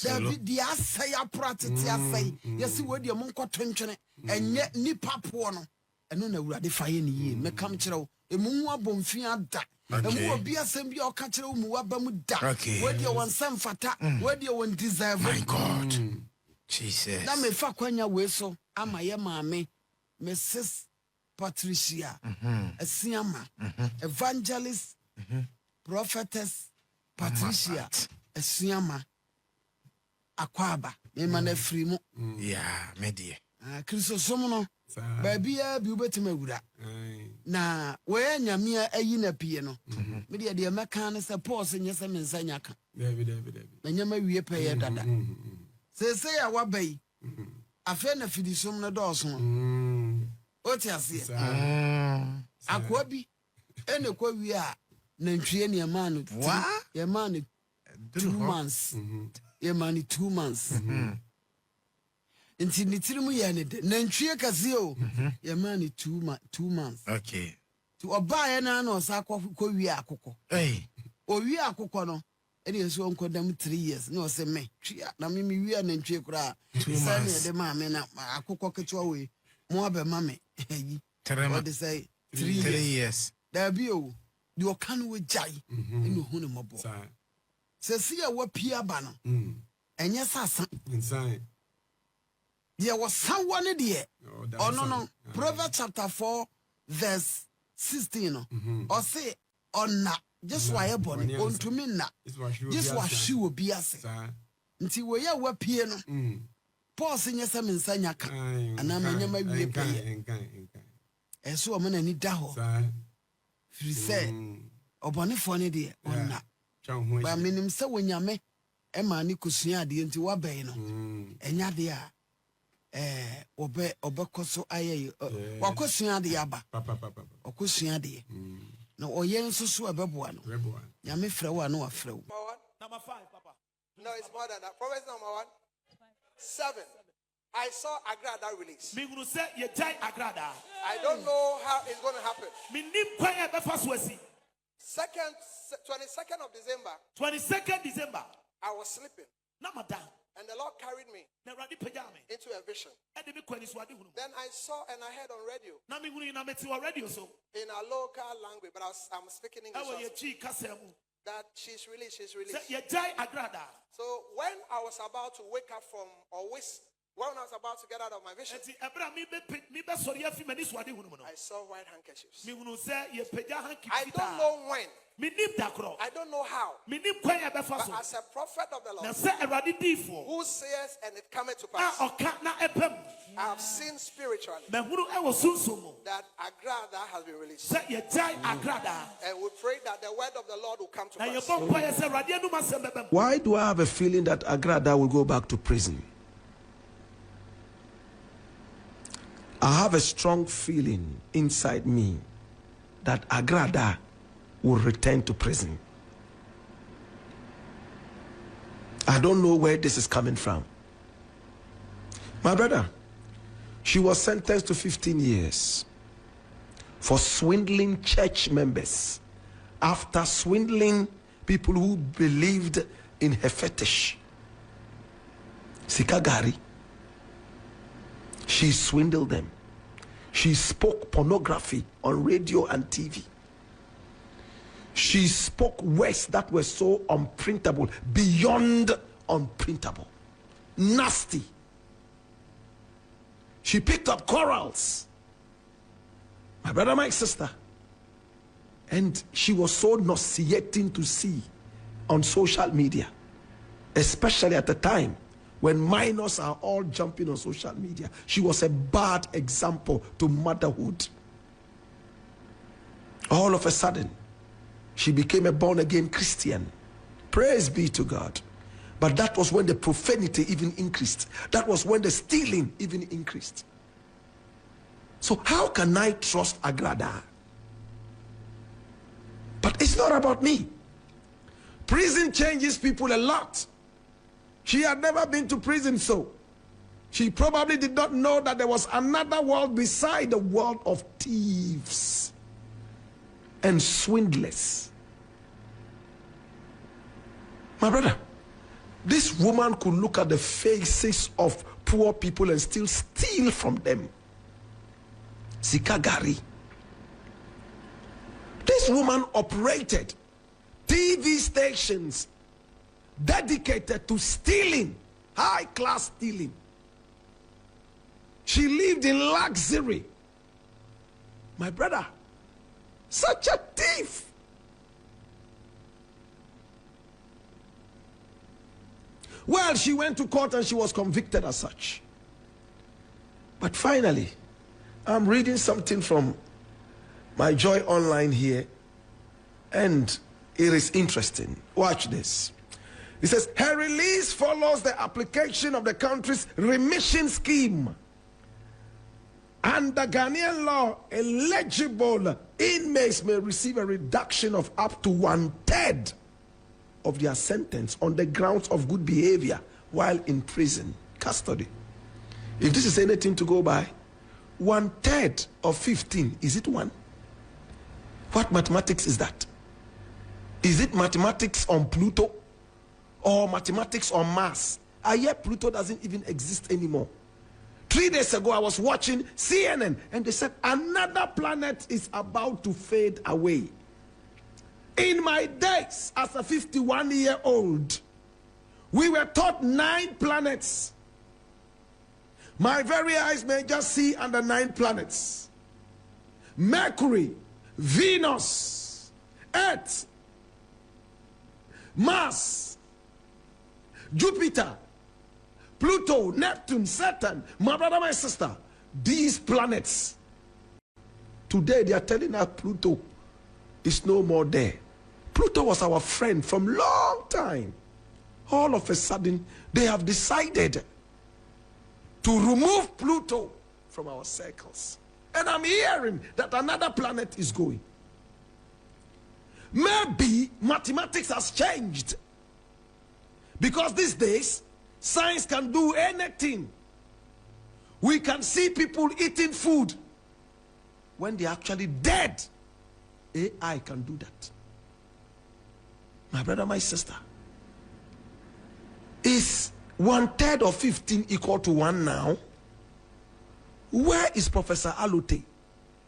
the assay practice assay. Yes, what your monk tension and yet ni papuano. And no, no, the fire in ye, me come to a mua bonfia da. And who be a sembi or catcher muabamuda. Where do you want some fata? Where do you want deserve? My God. Jesus. Now me fuck when you whistle. Am I a mammy? Mrs. Patricia, a siama, evangelist, prophetess, Patricia, a siama, Aquaba, me man a free. Yeah, media. Christosomono, baby, be better me with that. Na, where Yamia a yina piano, media dear mechanics a pause in your semen sanyaka. Then you may be a payer dada. Say, I wa bay. I feel a fidisum no dawson. What you see? Aquabi, and a quavia, Nantrian, your man, what? Your man, 2 months. Your money 2 months. Until the Trimuyanid, Nantria Casio, your money 2 months. Okay. To a buy an anno, Sako, Kovia Coco. Hey, or we are Cocono. It is one condemned 3 years. No, say me. Na mimi we are Nantria cra. 2 months. The mamma, I cook away. More be mammy. What they say 3 years. There be you. You can with jai in the Hunamabo. Say, see, what Pia Banner. And yes, I inside. There was someone in the oh, no. Proverbs chapter 4, verse 16. Or say, on na, just why a bonnet, on to me na. Just what she will be as until we are what piano. Pause in your some in Sanyaka, and I'm in my way. And so I'm in a daho. She said, O Bonifonny dear, on na. But I mean, so when you me, Emma Nicosia, the into Wabeno, and Yadia. Obekoso aye wakosia de aba okosia de na oye nso so abeboa no ya me frɛ wa no afrɛ wo number 5 papa no it's more than that promise number 1 7 I saw Agradaa release me gunu say ye jai Agradaa I don't know how it's going to happen me nim kwan e be fa so asi 22nd of December 22nd December I was sleeping na madam. And the Lord carried me into a vision. Then I saw and I heard on radio in a local language, but I'm speaking English. That she's released. So when I was about to wake up from when I was about to get out of my vision, I saw white handkerchiefs. I don't know when. I don't know how. But as a prophet of the Lord, who says and it cometh to pass, I have seen spiritually that Agradaa has been released. And we pray that the word of the Lord will come to pass. Why do I have a feeling that Agradaa will go back to prison? I have a strong feeling inside me that Agradaa will return to prison. I don't know where this is coming from. My brother, she was sentenced to 15 years for swindling church members after swindling people who believed in her fetish. Sikagari. She swindled them. She spoke pornography on radio and TV. She spoke words that were so unprintable, beyond unprintable, nasty. She picked up quarrels, my brother, my sister, and she was so nauseating to see on social media, especially at the time when minors are all jumping on social media. She was a bad example to motherhood. All of a sudden, she became a born-again Christian. Praise be to God. But that was when the profanity even increased. That was when the stealing even increased. So how can I trust Agradaa? But it's not about me. Prison changes people a lot. She had never been to prison, so she probably did not know that there was another world beside the world of thieves and swindlers. My brother, This woman could look at the faces of poor people and still steal from them. Sikagari. This woman operated TV stations dedicated to stealing, high-class stealing. She lived in luxury. My brother, such a thief. Well, she went to court and she was convicted as such. But finally, I'm reading something from my Joy Online here, and it is interesting. Watch this. It says, her release follows the application of the country's remission scheme. Under Ghanaian law, eligible inmates may receive a reduction of up to 1/3 of their sentence on the grounds of good behavior while in prison custody. If this is anything to go by, 1/3 of 15, is it 1? What mathematics is that? Is it mathematics on Pluto or mathematics on Mars? I hear Pluto doesn't even exist anymore. 3 days ago, I was watching CNN and they said another planet is about to fade away. In my days as a 51-year-old, we were taught 9 planets. My very eyes may just see under 9 planets. Mercury, Venus, Earth, Mars, Jupiter, Pluto, Neptune, Saturn. My brother, my sister, these planets, today they are telling us Pluto is no more there. Pluto was our friend from long time. All of a sudden, they have decided to remove Pluto from our circles. And I'm hearing that another planet is going. Maybe mathematics has changed. Because these days, science can do anything. We can see people eating food when they're actually dead. AI can do that. My brother, my sister, is 1/3 of 15 equal to 1 now? Where is Professor Alote?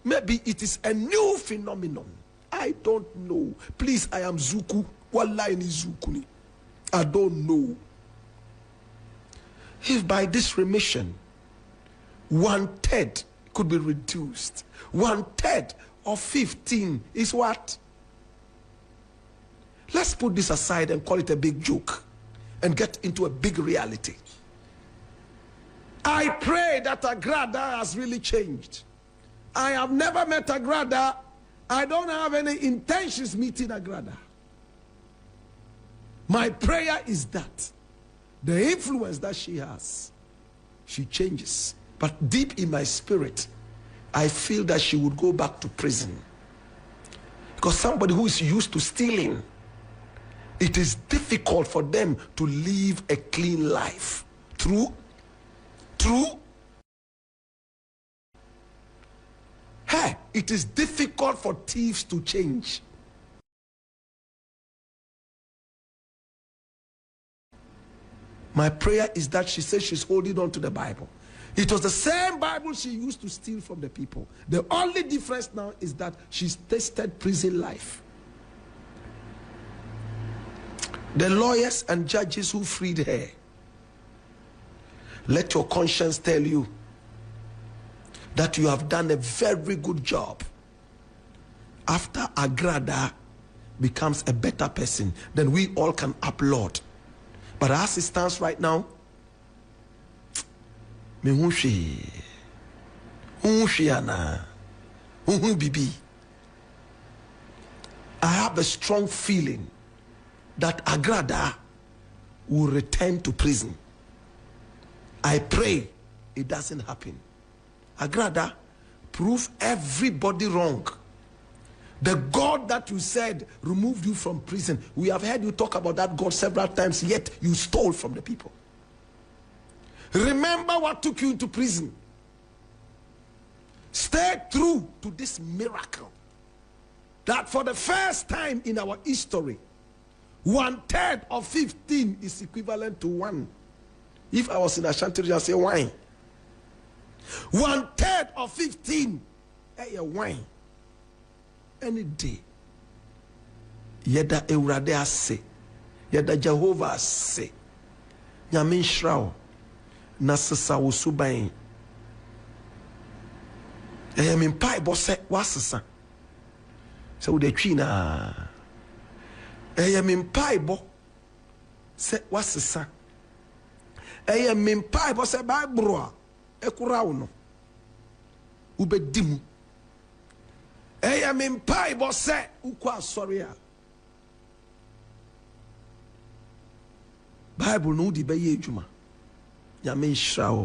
Maybe it is a new phenomenon. I don't know. Please, I am Zuku. Wallahi ni Zukuni. I don't know. If by this remission, 1/3 could be reduced, 1/3 of 15 is what? Let's put this aside and call it a big joke and get into a big reality. I pray that Agradaa has really changed. I have never met Agradaa. I don't have any intentions meeting Agradaa. My prayer is that the influence that she has, she changes. But deep in my spirit, I feel that she would go back to prison. Because somebody who is used to stealing, it is difficult for them to live a clean life. True? True? Hey, it is difficult for thieves to change. My prayer is that she says she's holding on to the Bible. It was the same Bible she used to steal from the people. The only difference now is that she's tasted prison life. The lawyers and judges who freed her, let your conscience tell you that you have done a very good job. After Agradaa becomes a better person, then we all can applaud. But as it stands right now, I have a strong feeling that Agradaa will return to prison. I pray it doesn't happen. Agradaa, prove everybody wrong. The God that you said removed you from prison, we have heard you talk about that God several times, yet you stole from the people. Remember what took you into prison. Stay true to this miracle that for the first time in our history, 1/3 of 15 is equivalent to 1. If I was in Ashanti region, I say wine. 1/3 of 15, wine. Any day. Yeda Ewurade ase. Yeda Jehovah ase. Nyame nhyira na sesa wo suban. Me mpaebɔ sɛ wasesa. Sɛ wo de twi na. Me mpaebɔ sɛ wasesa. Me mpaebɔ sɛ Bible a ekura wo no. Ubedi mu. Me mpaebɔ sɛ ukɔ asɔre a. Bible no di bɛyɛ adwuma. Nyame nhyira wo.